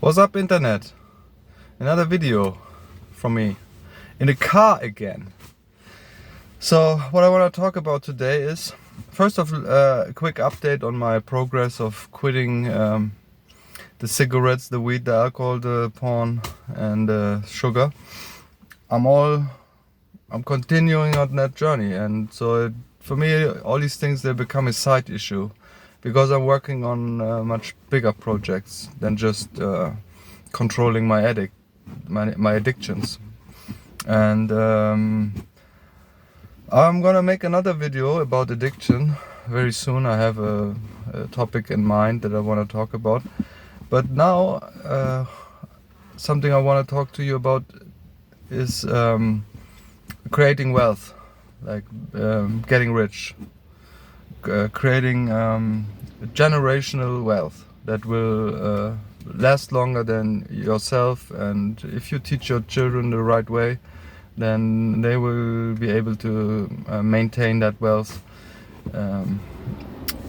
What's up, internet? Another video from me in the car again. So what I want to talk about today is first of a quick update on my progress of quitting the cigarettes, the weed, the alcohol, the porn, and the sugar. I'm continuing on that journey, and so for me all these things, they become a side issue because I'm working on much bigger projects than just controlling my addictions. And I'm gonna make another video about addiction very soon. I have a topic in mind that I want to talk about, but now something I want to talk to you about is creating wealth, like getting rich, creating generational wealth that will last longer than yourself. And if you teach your children the right way, then they will be able to maintain that wealth,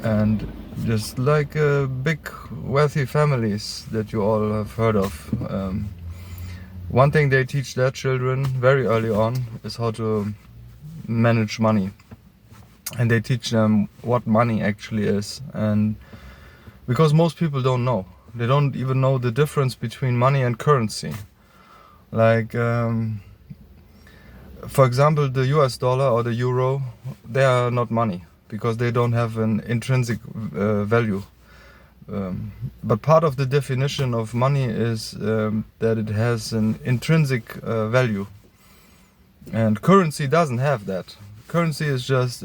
and just like big wealthy families that you all have heard of. One thing they teach their children very early on is how to manage money, and they teach them what money actually is. And because most people don't know, they don't even know the difference between money and currency. Like for example, the US dollar or the euro, they are not money because they don't have an intrinsic value. But part of the definition of money is that it has an intrinsic value, and currency doesn't have that. Currency is just,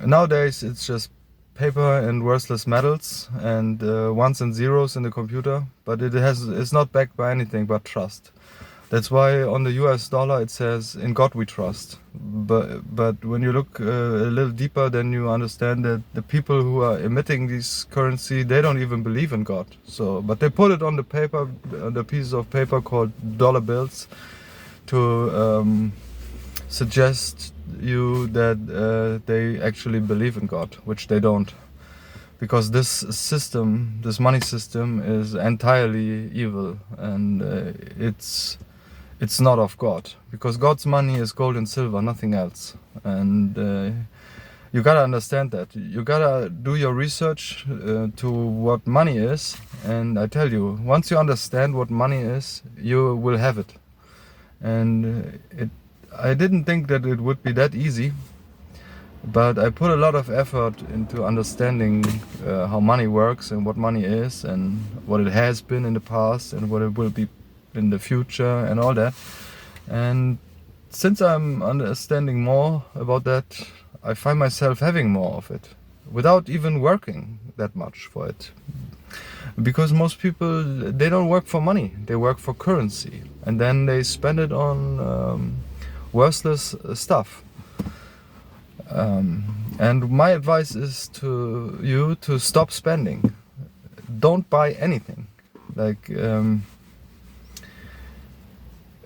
nowadays it's just paper and worthless metals and ones and zeros in the computer, but it's not backed by anything but trust. That's why on the US dollar it says, "In God we trust." But when you look a little deeper, then you understand that the people who are emitting this currency, they don't even believe in God. But they put it on the paper, on the pieces of paper called dollar bills, to suggest you that they actually believe in God, which they don't. Because this money system is entirely evil, and it's not of God, because God's money is gold and silver, nothing else. And you gotta understand that. You gotta do your research to what money is, and I tell you, once you understand what money is, you will have it. And I didn't think that it would be that easy, but I put a lot of effort into understanding how money works and what money is and what it has been in the past and what it will be in the future and all that. And since I'm understanding more about that, I find myself having more of it without even working that much for it. Because most people, they don't work for money, they work for currency, and then they spend it on worthless stuff. And my advice is to you to stop spending. Don't buy anything. Like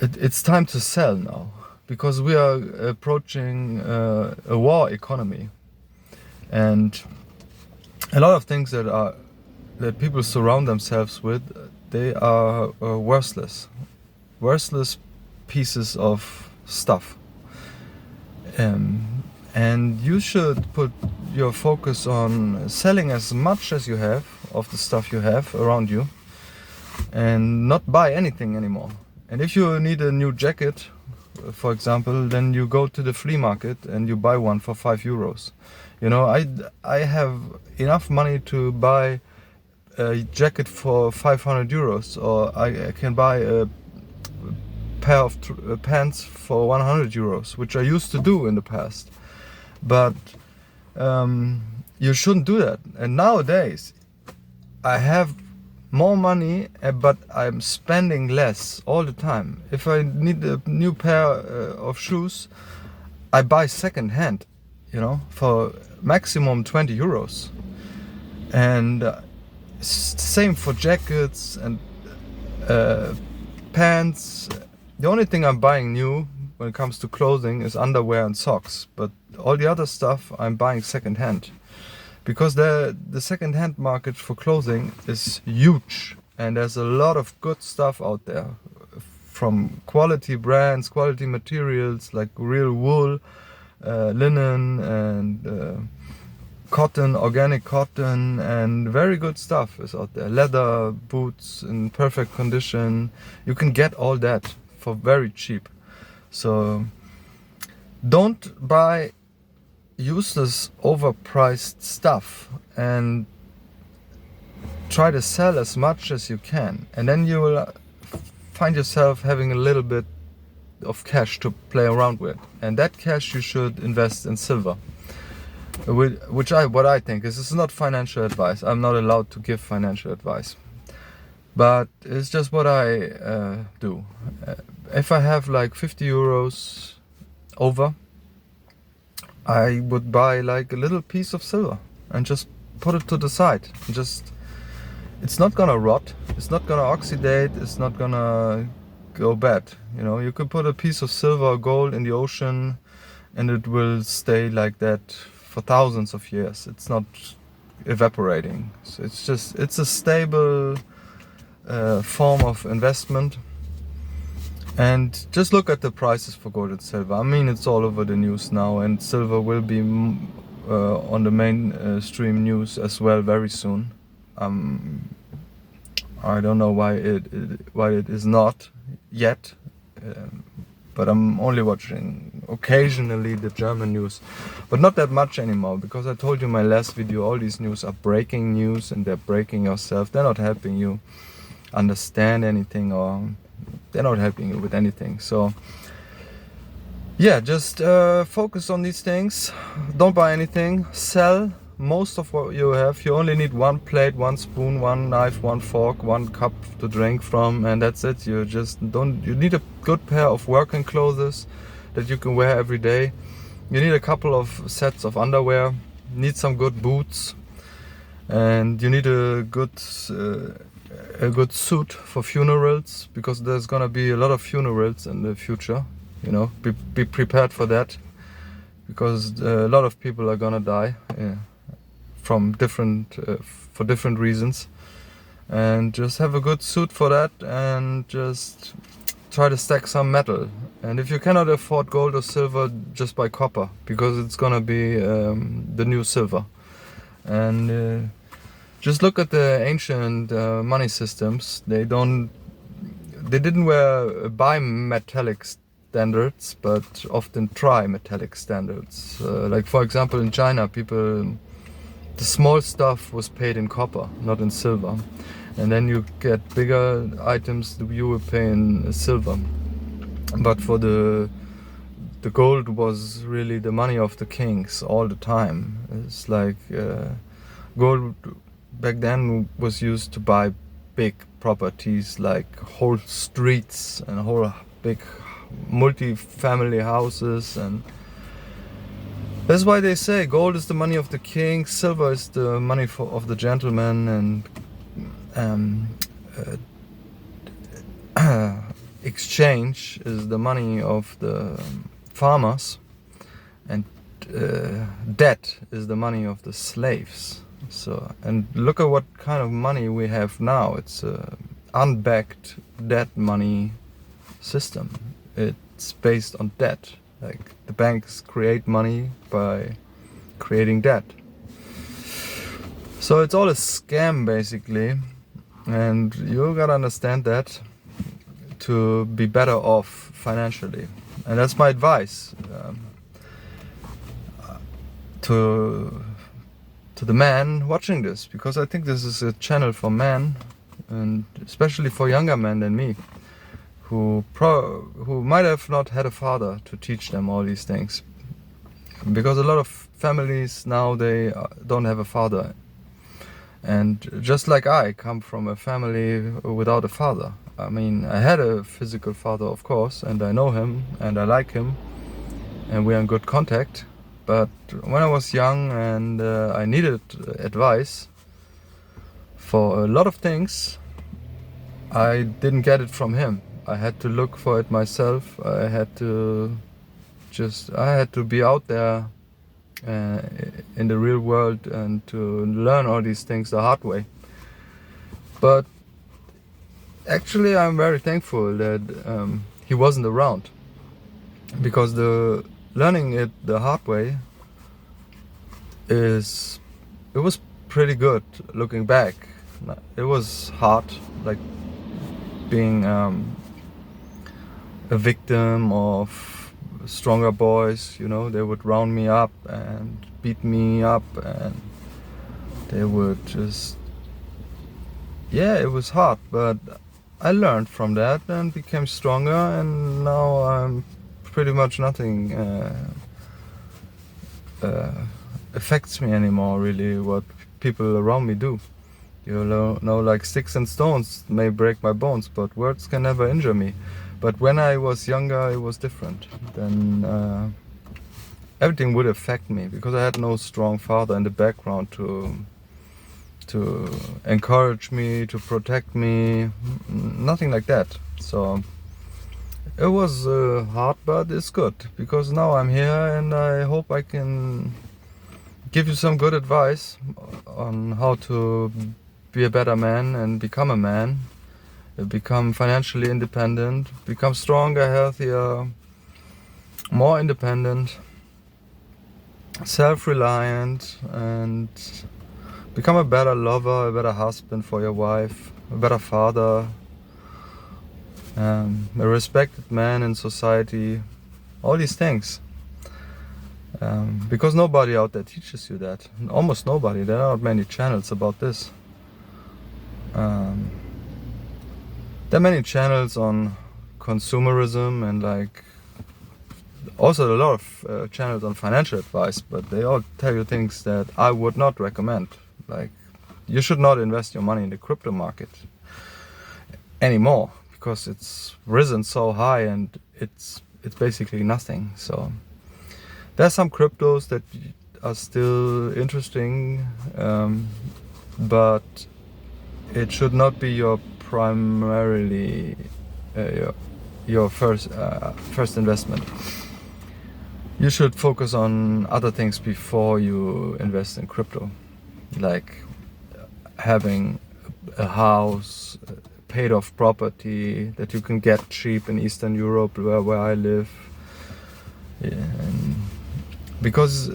it's time to sell now, because we are approaching a war economy, and a lot of things that people surround themselves with, they are worthless pieces of stuff. And you should put your focus on selling as much as you have of the stuff you have around you, and not buy anything anymore. And if you need a new jacket, for example, then you go to the flea market and you buy one for €5. You know, I have enough money to buy a jacket for €500, or I can buy a pair of pants for €100, which I used to do in the past. But you shouldn't do that. And nowadays I have more money, but I'm spending less all the time. If I need a new pair of shoes, I buy second hand, you know, for maximum €20. And same for jackets and pants. The only thing I'm buying new when it comes to clothing is underwear and socks, but all the other stuff I'm buying second hand. because the second-hand market for clothing is huge, and there's a lot of good stuff out there, from quality brands, quality materials like real wool, linen, and cotton, organic cotton, and very good stuff is out there. Leather boots in perfect condition. You can get all that for very cheap. So don't buy useless, overpriced stuff, and try to sell as much as you can, and then you will find yourself having a little bit of cash to play around with, and that cash you should invest in silver. What I think is, this is not financial advice. I'm not allowed to give financial advice, but it's just what I do. If I have like 50 euros over, I would buy like a little piece of silver and just put it to the side. It's not gonna rot, it's not gonna oxidate, it's not gonna go bad. You know, you could put a piece of silver or gold in the ocean and it will stay like that for thousands of years. It's not evaporating. So it's a stable form of investment. And just look at the prices for gold and silver. I mean, it's all over the news now, and silver will be on the mainstream news as well very soon. I don't know why it is not yet, but I'm only watching occasionally the German news, but not that much anymore, because I told you in my last video, all these news are breaking news and they're breaking yourself. They're not helping you understand anything, or they're not helping you with anything. So yeah, just focus on these things. Don't buy anything. Sell most of what you have. You only need one plate, one spoon, one knife, one fork, one cup to drink from, and that's it. You need a good pair of working clothes that you can wear every day. You need a couple of sets of underwear, need some good boots, and you need a good suit for funerals, because there's gonna be a lot of funerals in the future. You know, be prepared for that, because a lot of people are gonna die from for different reasons, and just have a good suit for that, and just try to stack some metal. And if you cannot afford gold or silver, just buy copper, because it's gonna be the new silver. And just look at the ancient money systems. They didn't wear bimetallic standards, but often trimetallic standards. Like for example, in China, the small stuff was paid in copper, not in silver. And then you get bigger items, you will pay in silver. But for the gold was really the money of the kings all the time. It's like gold back then was used to buy big properties, like whole streets and whole big multi-family houses, and that's why they say gold is the money of the king, silver is the money of the gentleman, and exchange is the money of the farmers, and debt is the money of the slaves. So, and look at what kind of money we have now. It's a unbacked debt money system. It's based on debt. Like the banks create money by creating debt. So it's all a scam basically, and you gotta understand that to be better off financially. And that's my advice to the man watching this, because I think this is a channel for men, and especially for younger men than me, who might have not had a father to teach them all these things, because a lot of families now, they don't have a father. And just like I come from a family without a father. I mean, I had a physical father, of course, and I know him and I like him and we're in good contact. But when I was young and I needed advice for a lot of things, I didn't get it from him. I had to look for it myself. I had to be out there in the real world and to learn all these things the hard way. But actually, I'm very thankful that he wasn't around, because the learning it the hard way it was pretty good looking back. It was hard, like being a victim of stronger boys, you know. They would round me up and beat me up, and they would just, yeah, it was hard, but I learned from that and became stronger, and now I'm pretty much nothing affects me anymore, really, what people around me do. You know, like sticks and stones may break my bones, but words can never injure me. But when I was younger, it was different. Then everything would affect me, because I had no strong father in the background to encourage me, to protect me, nothing like that. So it was hard, but it's good, because now I'm here, and I hope I can give you some good advice on how to be a better man and become a man, become financially independent, become stronger, healthier, more independent, self-reliant, and become a better lover, a better husband for your wife, a better father, a respected man in society, all these things. Because nobody out there teaches you that. Almost nobody. There are not many channels about this. There are many channels on consumerism, and like also a lot of channels on financial advice, but they all tell you things that I would not recommend. Like, you should not invest your money in the crypto market anymore, because it's risen so high and it's basically nothing. So there's some cryptos that are still interesting, but it should not be your primarily your first investment. You should focus on other things before you invest in crypto, like having a house, paid off property that you can get cheap in Eastern Europe, where I live. And because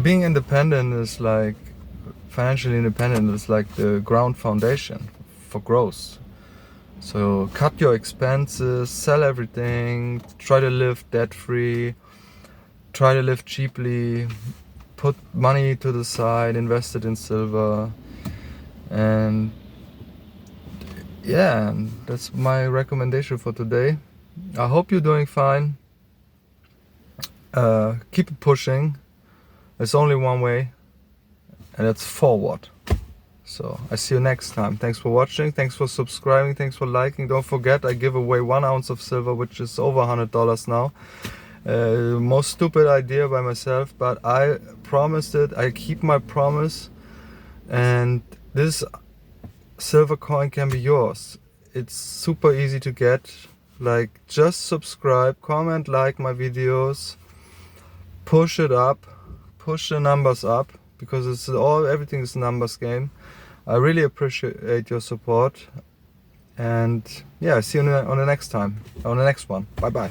being independent is like, financially independent is like the ground foundation for growth. So cut your expenses, sell everything, try to live debt free, try to live cheaply, put money to the side, invest it in silver, and yeah, that's my recommendation for today. I hope you're doing fine. Keep it pushing. There's only one way, and it's forward. So I see you next time. Thanks for watching, thanks for subscribing, thanks for liking. Don't forget, I give away 1 ounce of silver, which is over $100 now. Most stupid idea by myself, but I promised it. I keep my promise, and this silver coin can be yours. It's super easy to get. Like, just subscribe, comment, like my videos, push it up, push the numbers up, because everything is a numbers game. I really appreciate your support, and yeah, see you on the next one. Bye bye.